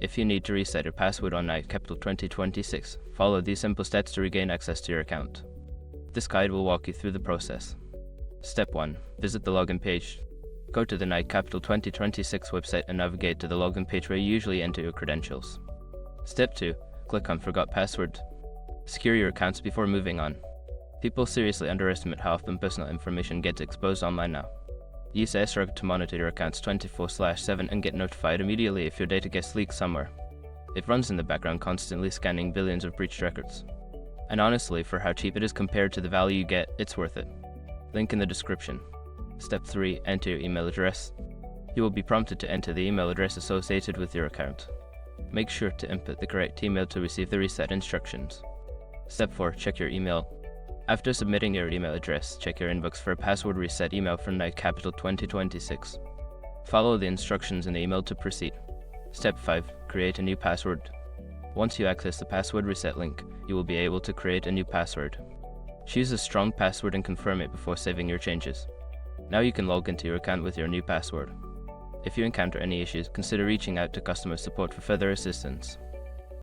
If you need to reset your password on Knight Capital 2026, follow these simple steps to regain access to your account. This guide will walk you through the process. Step 1. Visit the login page. Go to the Knight Capital 2026 website and navigate to the login page where you usually enter your credentials. Step 2. Click on Forgot Password. Secure your accounts before moving on. People seriously underestimate how often personal information gets exposed online now. Use Srug to monitor your accounts 24/7 and get notified immediately if your data gets leaked somewhere. It runs in the background constantly scanning billions of breached records. And honestly, for how cheap it is compared to the value you get, it's worth it. Link in the description. Step 3. Enter your email address. You will be prompted to enter the email address associated with your account. Make sure to input the correct email to receive the reset instructions. Step 4. Check your email. After submitting your email address, check your inbox for a password reset email from Knight Capital 2026. Follow the instructions in the email to proceed. Step 5. Create a new password. Once you access the password reset link, you will be able to create a new password. Choose a strong password and confirm it before saving your changes. Now you can log into your account with your new password. If you encounter any issues, consider reaching out to customer support for further assistance.